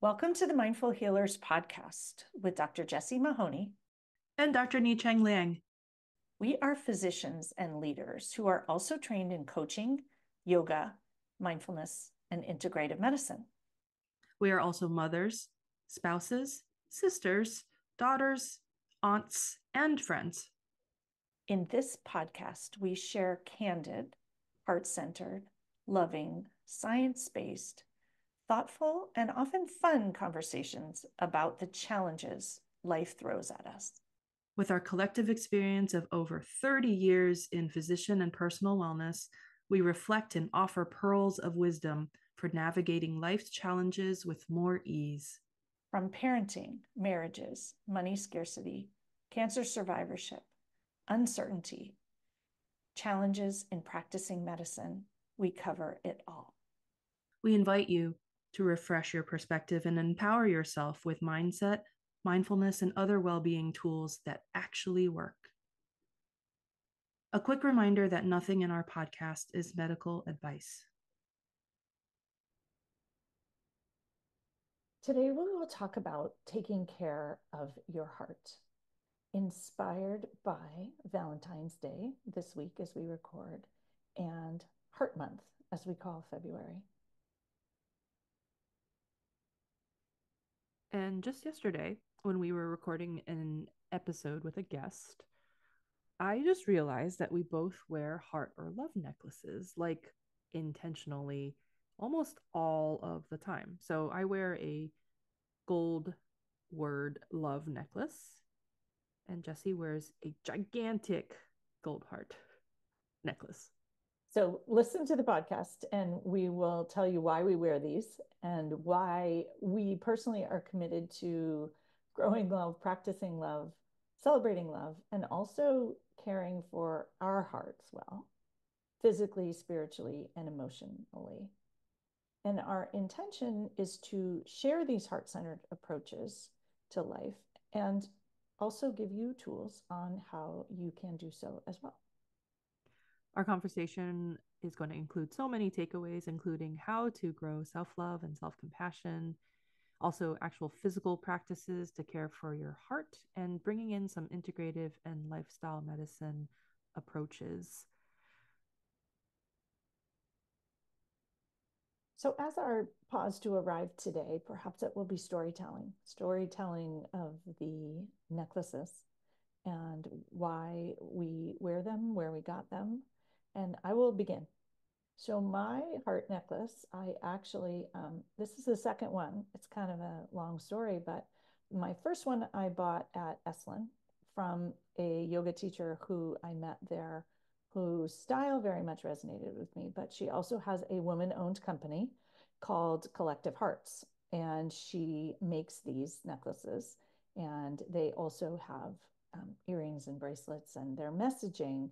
Welcome to the Mindful Healers podcast with Dr. Jessie Mahoney. And Dr. Ni-Cheng Liang. We are physicians and leaders who are also trained in coaching, yoga, mindfulness, and integrative medicine. We are also mothers, spouses, sisters, daughters, aunts, and friends. In this podcast, we share candid, heart-centered, loving, science-based, thoughtful, and often fun conversations about the challenges life throws at us. With our collective experience of over 30 years in physician and personal wellness, we reflect and offer pearls of wisdom for navigating life's challenges with more ease. From parenting, marriages, money scarcity, cancer survivorship, uncertainty, challenges in practicing medicine, we cover it all. We invite you to refresh your perspective and empower yourself with mindset, mindfulness, and other well-being tools that actually work. A quick reminder that nothing in our podcast is medical advice. Today, we will talk about taking care of your heart, inspired by Valentine's Day this week as we record, and Heart Month as we call February. And just yesterday, when we were recording an episode with a guest, I just realized that we both wear heart or love necklaces, like intentionally, almost all of the time. So I wear a gold word love necklace, and Jessie wears a gigantic gold heart necklace. So listen to the podcast and we will tell you why we wear these and why we personally are committed to growing love, practicing love, celebrating love, and also caring for our hearts well, physically, spiritually, and emotionally. And our intention is to share these heart-centered approaches to life and also give you tools on how you can do so as well. Our conversation is going to include so many takeaways, including how to grow self love and self compassion, also actual physical practices to care for your heart, and bringing in some integrative and lifestyle medicine approaches. So, as our pause to arrive today, perhaps it will be storytelling of the necklaces and why we wear them, where we got them. And I will begin. So, my heart necklace, I actually, this is the second one. It's kind of a long story, but my first one I bought at Esalen from a yoga teacher who I met there, whose style very much resonated with me. But she also has a woman owned company called Collective Hearts, and she makes these necklaces. And they also have earrings and bracelets, and their messaging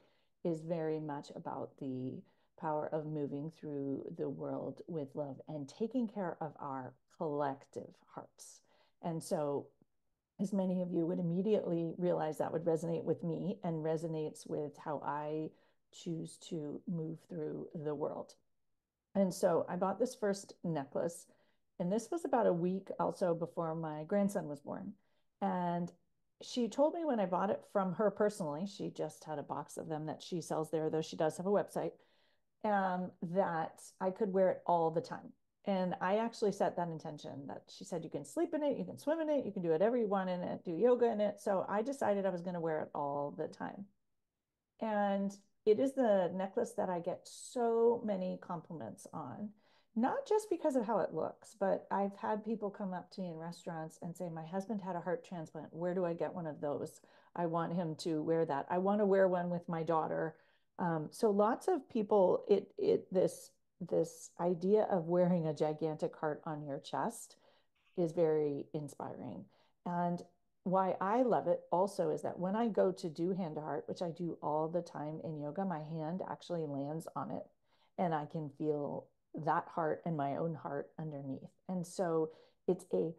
is very much about the power of moving through the world with love and taking care of our collective hearts. And so, as many of you would immediately realize, that would resonate with me and resonates with how I choose to move through the world. And so I bought this first necklace, and this was about a week also before my grandson was born. And she told me when I bought it from her personally, she just had a box of them that she sells there, though she does have a website, that I could wear it all the time. And I actually set that intention that she said, you can sleep in it, you can swim in it, you can do whatever you want in it, do yoga in it. So I decided I was going to wear it all the time. And it is the necklace that I get so many compliments on, not just because of how it looks, but I've had people come up to me in restaurants and say, my husband had a heart transplant. Where do I get one of those? I want him to wear that. I want to wear one with my daughter. So lots of people, this idea of wearing a gigantic heart on your chest is very inspiring. And why I love it also is that when I go to do hand to heart, which I do all the time in yoga, my hand actually lands on it and I can feel that heart and my own heart underneath. And so it's a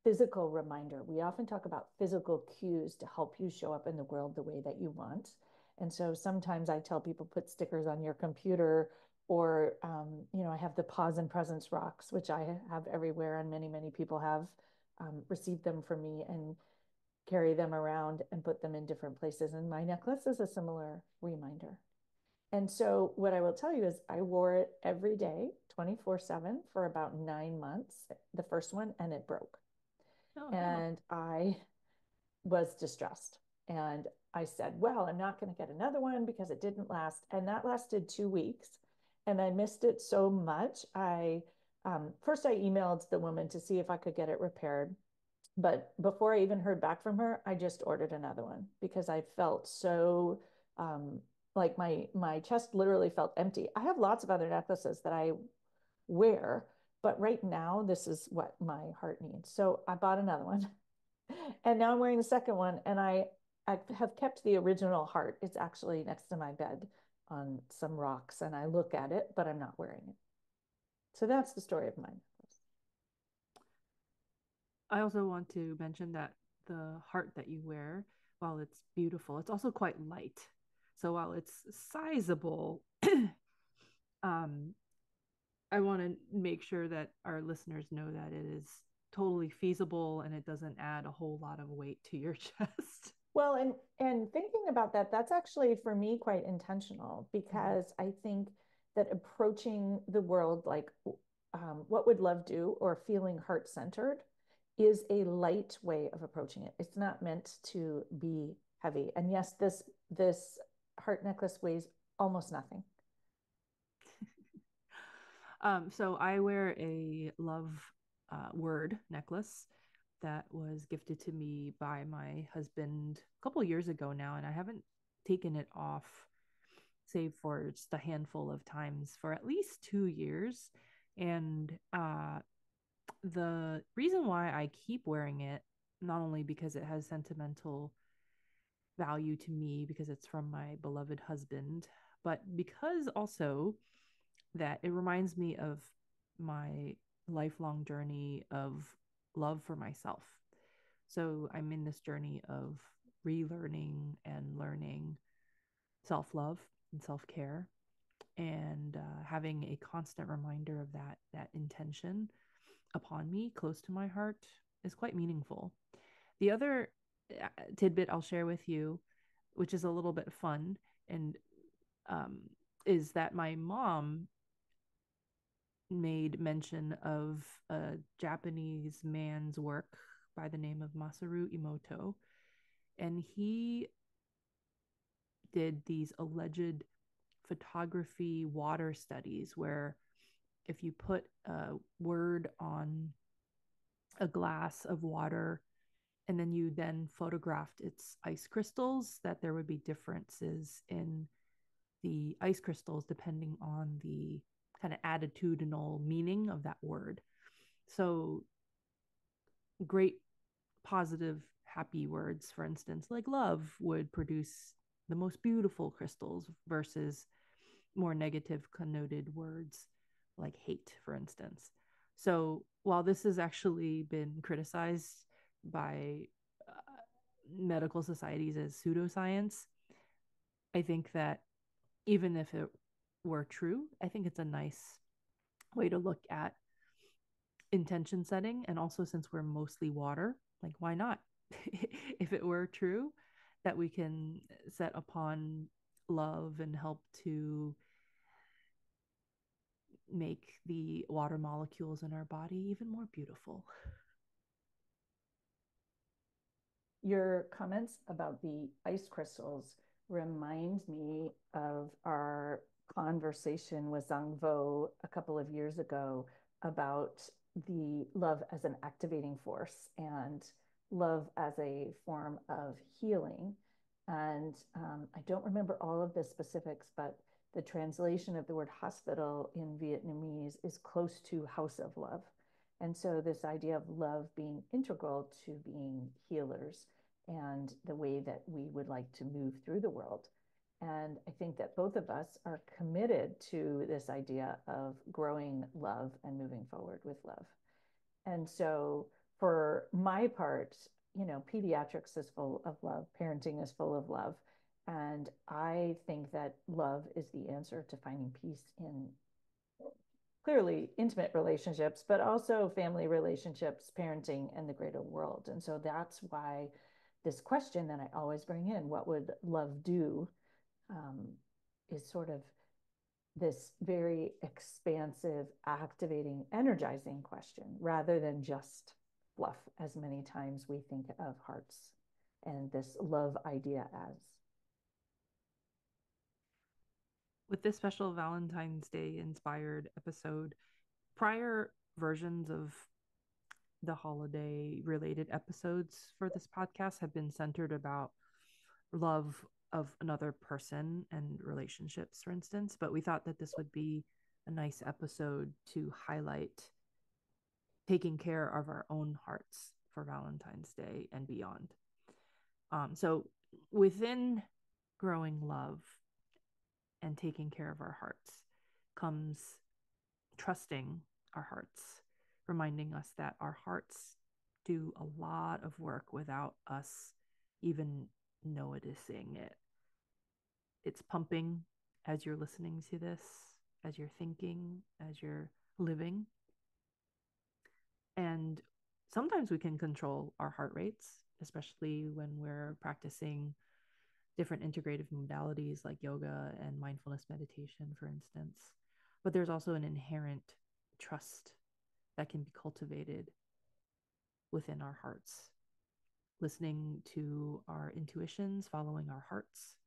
physical reminder. We often talk about physical cues to help you show up in the world the way that you want. And so sometimes I tell people, put stickers on your computer Or, I have the pause and presence rocks, which I have everywhere, and many, many people have received them from me and carry them around and put them in different places. And my necklace is a similar reminder. And so, what I will tell you is, I wore it every day, 24/7, for about 9 months, the first one, and it broke. Oh no. And I was distressed. And I said, well, I'm not going to get another one because it didn't last. And that lasted 2 weeks. And I missed it so much. First, I emailed the woman to see if I could get it repaired. But before I even heard back from her, I just ordered another one because I felt so like my chest literally felt empty. I have lots of other necklaces that I wear, but right now this is what my heart needs. So I bought another one. And now I'm wearing the second one, and I have kept the original heart. It's actually next to my bed on some rocks, and I look at it, but I'm not wearing it. So that's the story of mine. I also want to mention that the heart that you wear, while it's beautiful, it's also quite light. So while it's sizable, um, I want to make sure that our listeners know that it is totally feasible and it doesn't add a whole lot of weight to your chest. Well, and thinking about that, that's actually for me quite intentional, Mhm. because I think that approaching the world like, what would love do, or feeling heart centered, is a light way of approaching it. It's not meant to be heavy. And yes, this heart necklace weighs almost nothing. So I wear a love word necklace that was gifted to me by my husband a couple years ago now, and I haven't taken it off, save for just a handful of times, for at least 2 years. And the reason why I keep wearing it, not only because it has sentimental value to me because it's from my beloved husband, but because also that it reminds me of my lifelong journey of love for myself. So I'm in this journey of relearning and learning self love and self care, and having a constant reminder of that intention upon me, close to my heart, is quite meaningful. The other tidbit I'll share with you, which is a little bit fun, and um, is that my mom made mention of a Japanese man's work by the name of Masaru Emoto. And he did these alleged photography water studies where if you put a word on a glass of water and then you then photographed its ice crystals, that there would be differences in the ice crystals depending on the kind of attitudinal meaning of that word. So great positive happy words, for instance, like love, would produce the most beautiful crystals versus more negative connoted words like hate, for instance. So while this has actually been criticized by medical societies as pseudoscience, I think that even if it were true, I think it's a nice way to look at intention setting. And also, since we're mostly water, like, why not? If it were true that we can set upon love and help to make the water molecules in our body even more beautiful. Your comments about the ice crystals remind me of our conversation with Zhang Vo a couple of years ago about the love as an activating force and love as a form of healing. And I don't remember all of the specifics, but the translation of the word hospital in Vietnamese is close to house of love. And so, this idea of love being integral to being healers and the way that we would like to move through the world. And I think that both of us are committed to this idea of growing love and moving forward with love. And so, for my part, pediatrics is full of love, parenting is full of love. And I think that love is the answer to finding peace in clearly intimate relationships, but also family relationships, parenting, and the greater world. And so that's why this question that I always bring in, what would love do, um, is sort of this very expansive, activating, energizing question rather than just fluff, as many times we think of hearts and this love idea as. With this special Valentine's Day inspired episode, prior versions of the holiday related episodes for this podcast have been centered about love of another person and relationships, for instance. But we thought that this would be a nice episode to highlight taking care of our own hearts for Valentine's Day and beyond. So, within growing love and taking care of our hearts comes trusting our hearts, reminding us that our hearts do a lot of work without us even noticing it. It's pumping as you're listening to this, as you're thinking, as you're living. And sometimes we can control our heart rates, especially when we're practicing different integrative modalities like yoga and mindfulness meditation, for instance. But there's also an inherent trust that can be cultivated within our hearts, listening to our intuitions, following our hearts,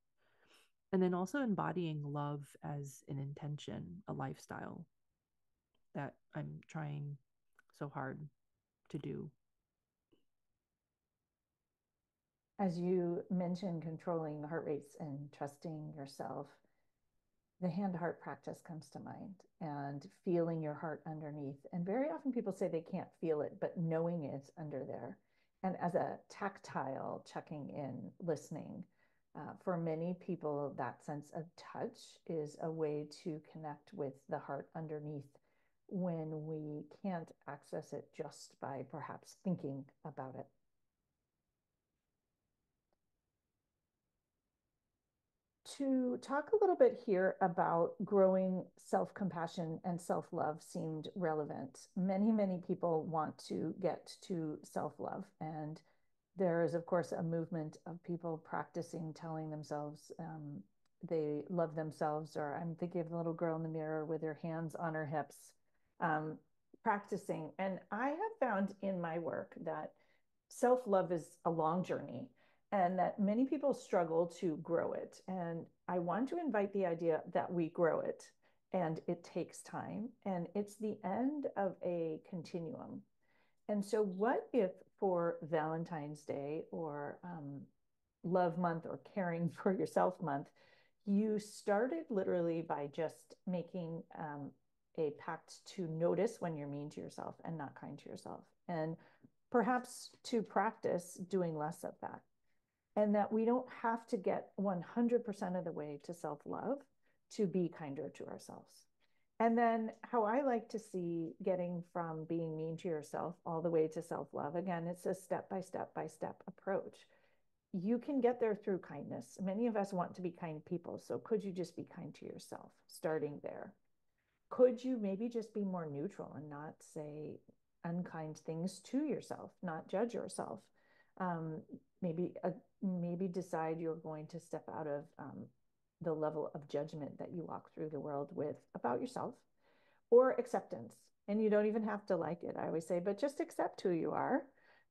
and then also embodying love as an intention, a lifestyle that I'm trying so hard to do. As you mentioned, controlling the heart rates and trusting yourself, the hand heart practice comes to mind and feeling your heart underneath. And very often people say they can't feel it, but knowing it's under there. And as a tactile checking in, listening, for many people, that sense of touch is a way to connect with the heart underneath when we can't access it just by perhaps thinking about it. To talk a little bit here about growing self compassion and self love seemed relevant. Many, many people want to get to self love. And there is, of course, a movement of people practicing telling themselves they love themselves, or I'm thinking of the little girl in the mirror with her hands on her hips, um, practicing. And I have found in my work that self love is a long journey and that many people struggle to grow it. And I want to invite the idea that we grow it and it takes time and it's the end of a continuum. And so, what if for Valentine's Day or Love Month or Caring for Yourself Month, you started literally by just making a pact to notice when you're mean to yourself and not kind to yourself, and perhaps to practice doing less of that, and that we don't have to get 100% of the way to self love to be kinder to ourselves. And then, how I like to see getting from being mean to yourself all the way to self love, again, it's a step by step by step approach. You can get there through kindness. Many of us want to be kind people. So, could you just be kind to yourself, starting there? Could you maybe just be more neutral and not say unkind things to yourself, not judge yourself? Um, maybe decide you're going to step out of the level of judgment that you walk through the world with about yourself, or acceptance. And you don't even have to like it, I always say, but just accept who you are.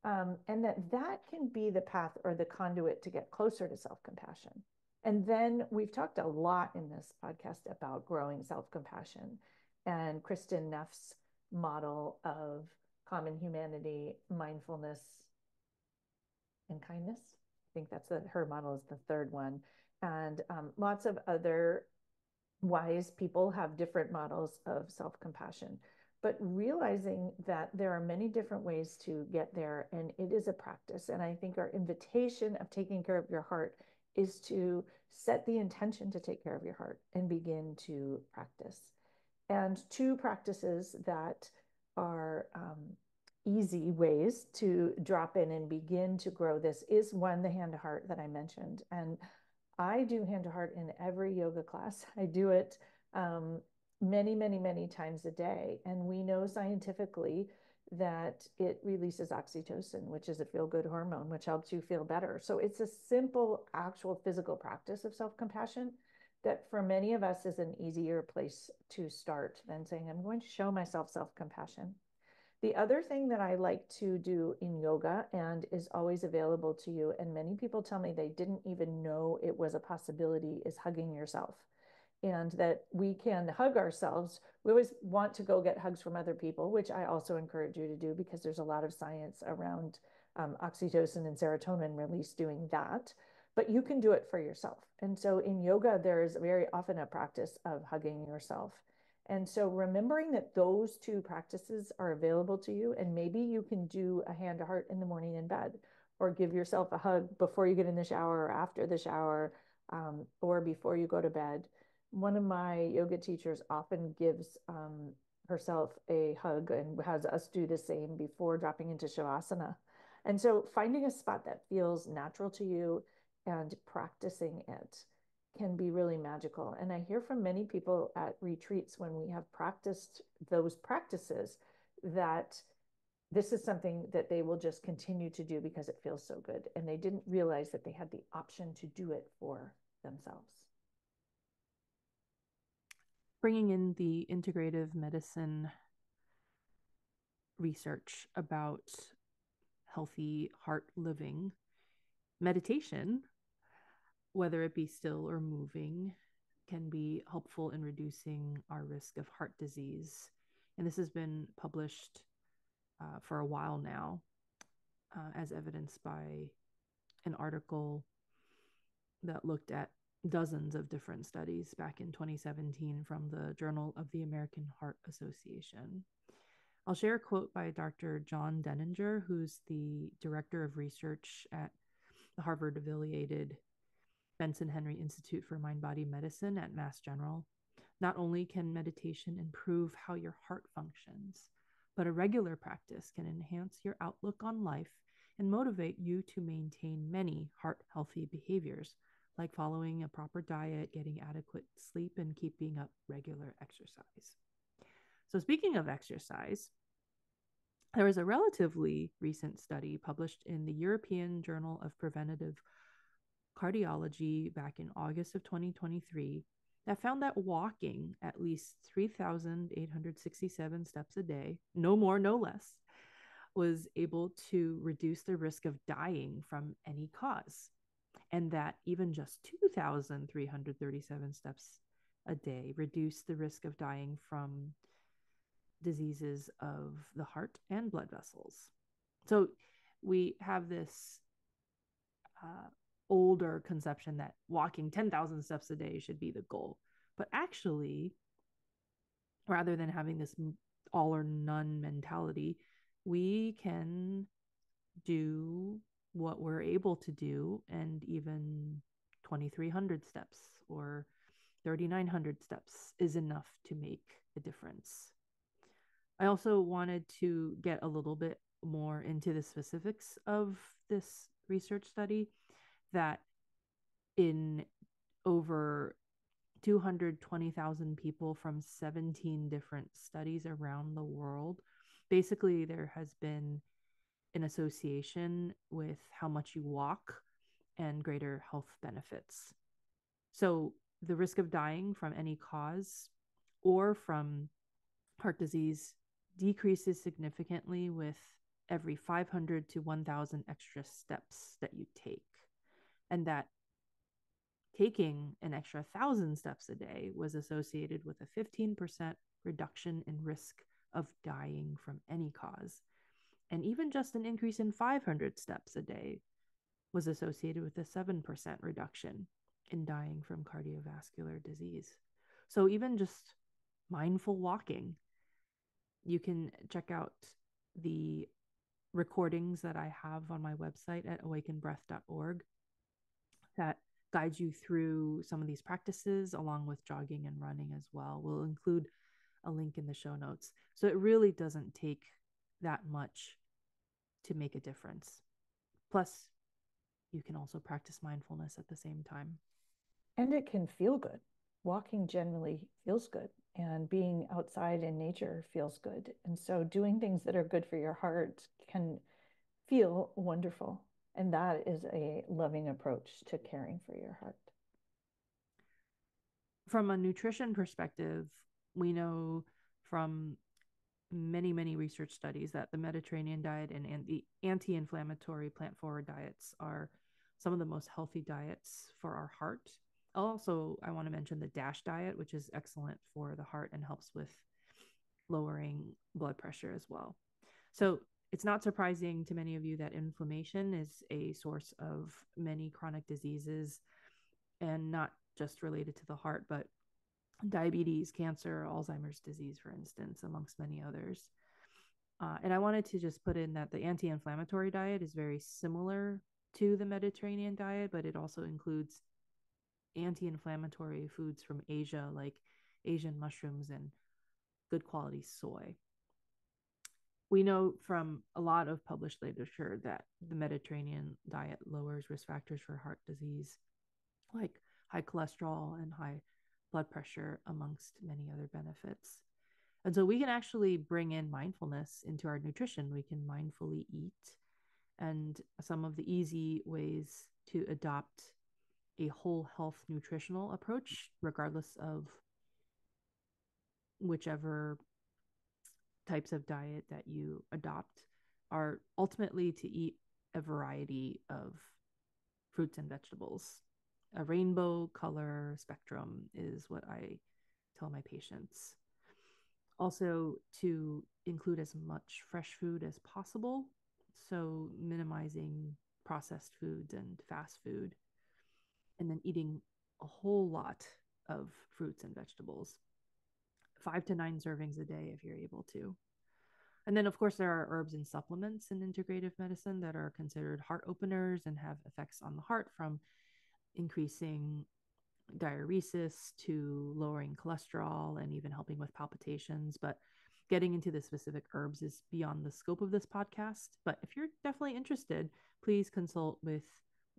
And that can be the path or the conduit to get closer to self compassion. And then we've talked a lot in this podcast about growing self compassion and Kristen Neff's model of common humanity, mindfulness, and kindness. I think her model is the third one. And lots of other wise people have different models of self compassion. But realizing that there are many different ways to get there, and it is a practice. And I think our invitation of taking care of your heart is to set the intention to take care of your heart and begin to practice. And two practices that are easy ways to drop in and begin to grow this is one, the hand to heart that I mentioned. And I do hand to heart in every yoga class. I do it many, many, many times a day. And we know scientifically that it releases oxytocin, which is a feel good hormone, which helps you feel better. So it's a simple, actual physical practice of self compassion that for many of us is an easier place to start than saying, I'm going to show myself self compassion. The other thing that I like to do in yoga and is always available to you, and many people tell me they didn't even know it was a possibility, is hugging yourself. And that we can hug ourselves. We always want to go get hugs from other people, which I also encourage you to do because there's a lot of science around oxytocin and serotonin release doing that. But you can do it for yourself. And so in yoga, there is very often a practice of hugging yourself. And so remembering that those two practices are available to you, and maybe you can do a hand to heart in the morning in bed, or give yourself a hug before you get in the shower or after the shower, or before you go to bed. One of my yoga teachers often gives herself a hug and has us do the same before dropping into Shavasana. And so finding a spot that feels natural to you and practicing it can be really magical. And I hear from many people at retreats when we have practiced those practices that this is something that they will just continue to do because it feels so good. And they didn't realize that they had the option to do it for themselves. Bringing in the integrative medicine research about healthy heart living, meditation, whether it be still or moving, can be helpful in reducing our risk of heart disease. And this has been published for a while now, as evidenced by an article that looked at dozens of different studies back in 2017 from the Journal of the American Heart Association. I'll share a quote by Dr. John Denninger, who's the director of research at the Harvard affiliated Benson Henry Institute for Mind Body Medicine at Mass General. Not only can meditation improve how your heart functions, but a regular practice can enhance your outlook on life and motivate you to maintain many heart healthy behaviors, like following a proper diet, getting adequate sleep, and keeping up regular exercise. So, speaking of exercise, there was a relatively recent study published in the European Journal of Preventive Cardiology back in August of 2023 that found that walking at least 3,867 steps a day, no more, no less, was able to reduce the risk of dying from any cause. And that even just 2,337 steps a day reduced the risk of dying from diseases of the heart and blood vessels. So we have this older conception that walking 10,000 steps a day should be the goal. But actually, rather than having this all or none mentality, we can do what we're able to do, and even 2,300 steps or 3,900 steps is enough to make a difference. I also wanted to get a little bit more into the specifics of this research study that in over 220,000 people from 17 different studies around the world, basically there has been an association with how much you walk and greater health benefits. So the risk of dying from any cause or from heart disease decreases significantly with every 500 to 1,000 extra steps that you take. And that taking an extra 1,000 steps a day was associated with a 15% reduction in risk of dying from any cause. And even just an increase in 500 steps a day was associated with a 7% reduction in dying from cardiovascular disease. So even just mindful walking, you can check out the recordings that I have on my website at awakenbreath.org that guides you through some of these practices along with jogging and running as well. We'll include a link in the show notes. So it really doesn't take that much to make a difference. Plus, you can also practice mindfulness at the same time. And it can feel good. Walking generally feels good, and being outside in nature feels good. And so doing things that are good for your heart can feel wonderful. And that is a loving approach to caring for your heart. From a nutrition perspective, we know from many research studies that the Mediterranean diet and the anti-inflammatory plant-forward diets are some of the most healthy diets for our heart. Also, I want to mention the DASH diet, which is excellent for the heart and helps with lowering blood pressure as well. So it's not surprising to many of you that inflammation is a source of many chronic diseases, and not just related to the heart, but diabetes, cancer, Alzheimer's disease, for instance, amongst many others. And I wanted to just put in that the anti inflammatory diet is very similar to the Mediterranean diet, but it also includes anti inflammatory foods from Asia, like Asian mushrooms and good quality soy. We know from a lot of published literature that the Mediterranean diet lowers risk factors for heart disease, like high cholesterol and high blood pressure, amongst many other benefits. And so we can actually bring in mindfulness into our nutrition. We can mindfully eat. And some of the easy ways to adopt a whole health nutritional approach, regardless of whichever types of diet that you adopt, are ultimately to eat a variety of fruits and vegetables. A rainbow color spectrum is what I tell my patients. Also, to include as much fresh food as possible, so minimizing processed foods and fast food, and then eating a whole lot of fruits and vegetables, 5 to 9 servings a day if you're able to. And then, of course, there are herbs and supplements in integrative medicine that are considered heart openers and have effects on the heart, from increasing diuresis to lowering cholesterol and even helping with palpitations. But getting into the specific herbs is beyond the scope of this podcast. But if you're definitely interested, please consult with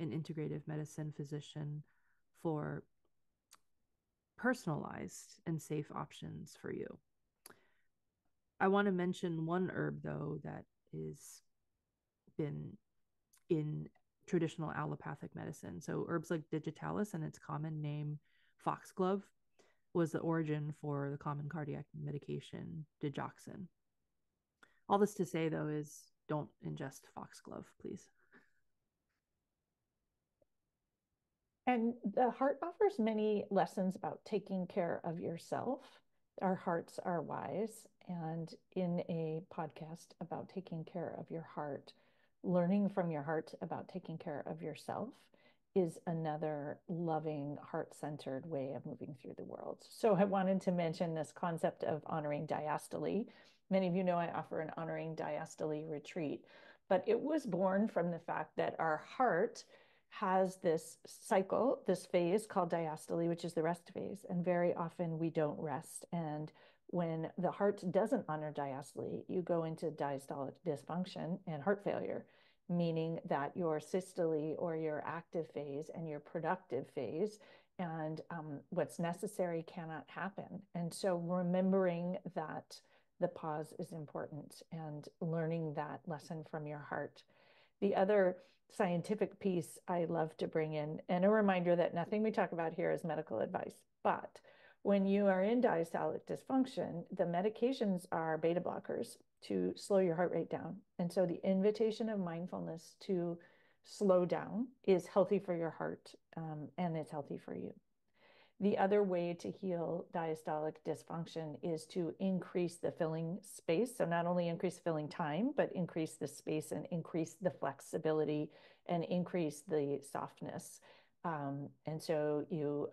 an integrative medicine physician for personalized and safe options for you. I want to mention one herb, though, that is been in traditional allopathic medicine. So herbs like digitalis and its common name foxglove was the origin for the common cardiac medication digoxin. All this to say, though, is don't ingest foxglove, please. And the heart offers many lessons about taking care of yourself. Our hearts are wise. And in a podcast about taking care of your heart, learning from your heart about taking care of yourself is another loving, heart centered way of moving through the world. So I wanted to mention this concept of honoring diastole. Many of you know I offer an honoring diastole retreat, but it was born from the fact that our heart has this cycle, this phase called diastole, which is the rest phase. And very often we don't rest. And when the heart doesn't honor diastole, you go into diastolic dysfunction and heart failure, meaning that your systole, or your active phase, and your productive phase, and what's necessary cannot happen. And so remembering that the pause is important and learning that lesson from your heart. The other scientific piece I love to bring in, and a reminder that nothing we talk about here is medical advice, but when you are in diastolic dysfunction, the medications are beta blockers to slow your heart rate down. And so the invitation of mindfulness to slow down is healthy for your heart, and it's healthy for you. The other way to heal diastolic dysfunction is to increase the filling space. So not only increase filling time, but increase the space and increase the flexibility and increase the softness. And so you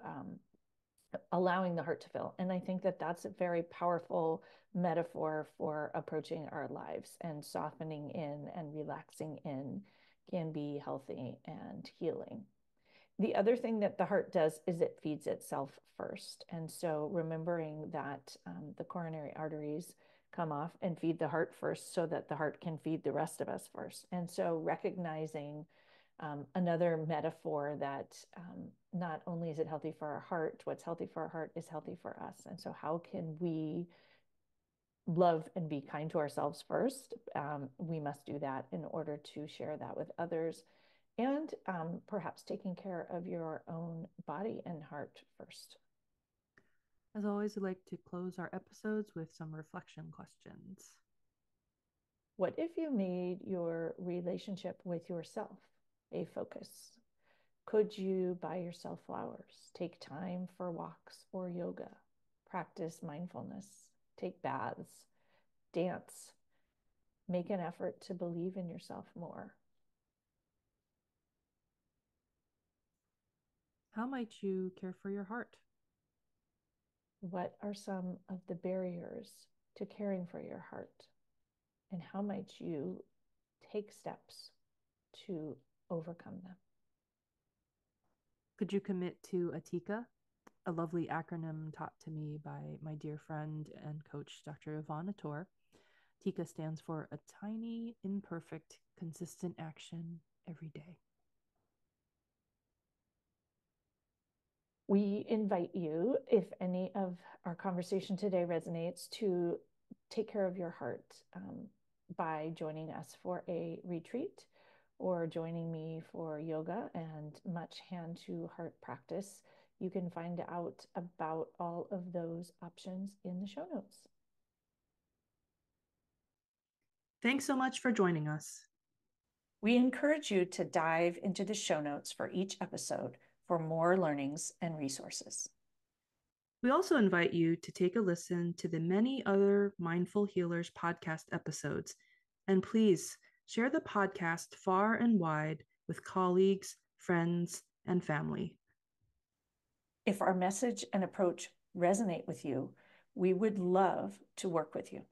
allowing the heart to fill. And I think that that's a very powerful metaphor for approaching our lives, and softening in and relaxing in can be healthy and healing. The other thing that the heart does is it feeds itself first. And so remembering that the coronary arteries come off and feed the heart first so that the heart can feed the rest of us first. And so recognizing Another metaphor that not only is it healthy for our heart, what's healthy for our heart is healthy for us. And so, how can we love and be kind to ourselves first? We must do that in order to share that with others. And perhaps taking care of your own body and heart first. As always, we like to close our episodes with some reflection questions. What if you made your relationship with yourself a focus? Could you buy yourself flowers, take time for walks or yoga, practice mindfulness, take baths, dance, make an effort to believe in yourself more? How might you care for your heart? What are some of the barriers to caring for your heart? And how might you take steps to overcome them? Could you commit to Atika, a lovely acronym taught to me by my dear friend and coach, Dr. Yvonne Ator? TIKA stands for a tiny, imperfect, consistent action every day. We invite you, if any of our conversation today resonates, to take care of your heart by joining us for a retreat or joining me for yoga and much hand to heart practice. You can find out about all of those options in the show notes. Thanks so much for joining us. We encourage you to dive into the show notes for each episode for more learnings and resources. We also invite you to take a listen to the many other Mindful Healers podcast episodes. And please share the podcast far and wide with colleagues, friends, and family. If our message and approach resonate with you, we would love to work with you.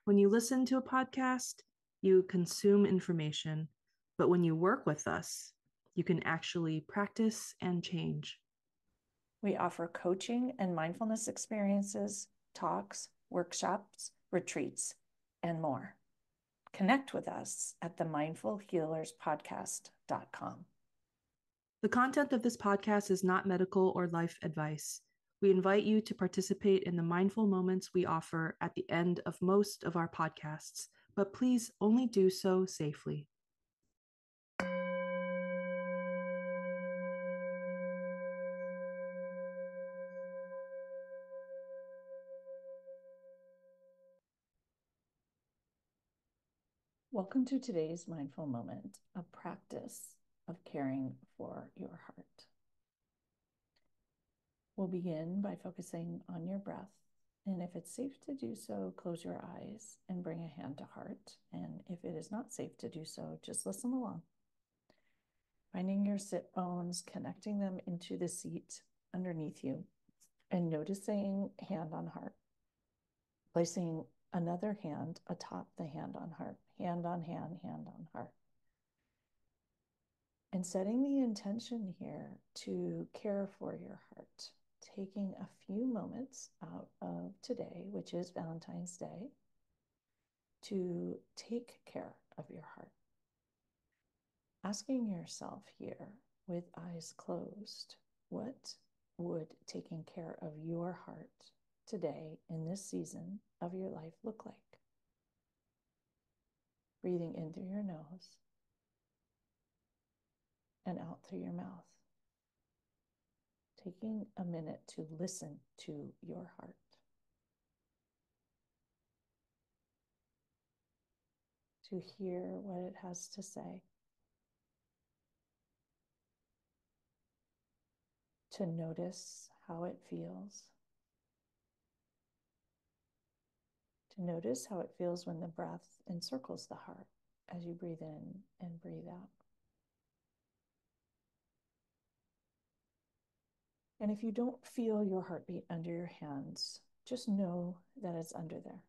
When you listen to a podcast, you consume information, but when you work with us, you can actually practice and change. We offer coaching and mindfulness experiences, talks, workshops, retreats, and more. Connect with us at the mindfulhealerspodcast.com. The content of this podcast is not medical or life advice. We invite you to participate in the mindful moments we offer at the end of most of our podcasts, but please only do so safely. Welcome to today's mindful moment, a practice of caring for your heart. We'll begin by focusing on your breath. And if it's safe to do so, close your eyes and bring a hand to heart. And if it is not safe to do so, just listen along. Finding your sit bones, connecting them into the seat underneath you, and noticing hand on heart. Placing another hand atop the hand on heart, hand on hand, hand on heart. And setting the intention here to care for your heart, taking a few moments out of today, which is Valentine's Day, to take care of your heart. Asking yourself here with eyes closed, what would taking care of your heart today in this season of your life look like? Breathing in through your nose and out through your mouth. Taking a minute to listen to your heart. To hear what it has to say. To notice how it feels. To notice how it feels when the breath encircles the heart as you breathe in and breathe out. And if you don't feel your heartbeat under your hands, just know that it's under there.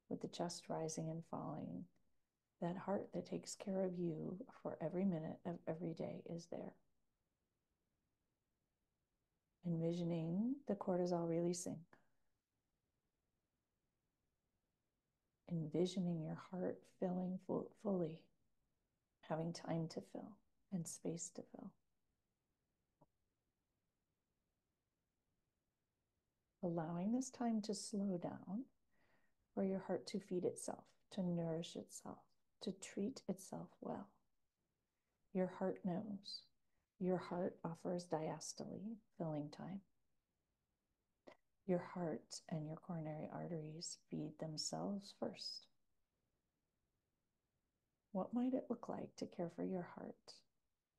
With the chest rising and falling, that heart that takes care of you for every minute of every day is there. Envisioning the cortisol releasing. Envisioning your heart filling fully having time to fill and space to fill. Allowing this time to slow down for your heart to feed itself, to nourish itself, to treat itself well. Your heart knows. Your heart offers diastole, filling time. Your heart and your coronary arteries feed themselves first. What might it look like to care for your heart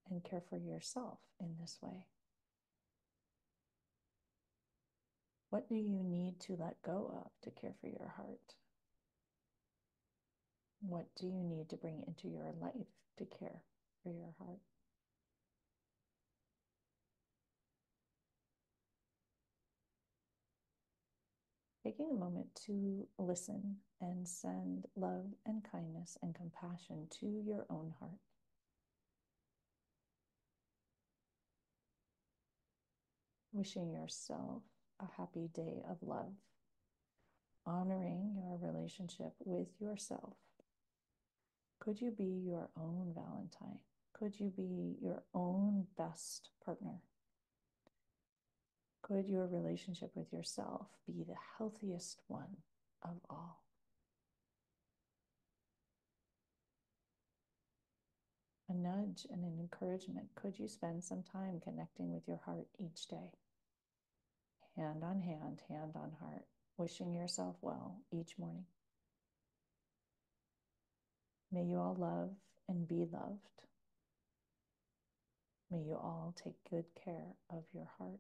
and care for yourself in this way? What do you need to let go of to care for your heart? What do you need to bring into your life to care for your heart? Taking a moment to listen and send love and kindness and compassion to your own heart. Wishing yourself a happy day of love, honoring your relationship with yourself. Could you be your own Valentine? Could you be your own best partner? Could your relationship with yourself be the healthiest one of all? A nudge and an encouragement. Could you spend some time connecting with your heart each day? Hand on heart, wishing yourself well each morning. May you all love and be loved. May you all take good care of your heart.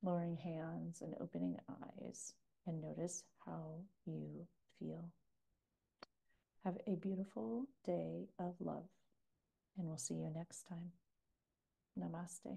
Lowering hands and opening eyes, and notice how you feel. Have a beautiful day of love, and we'll see you next time. Namaste.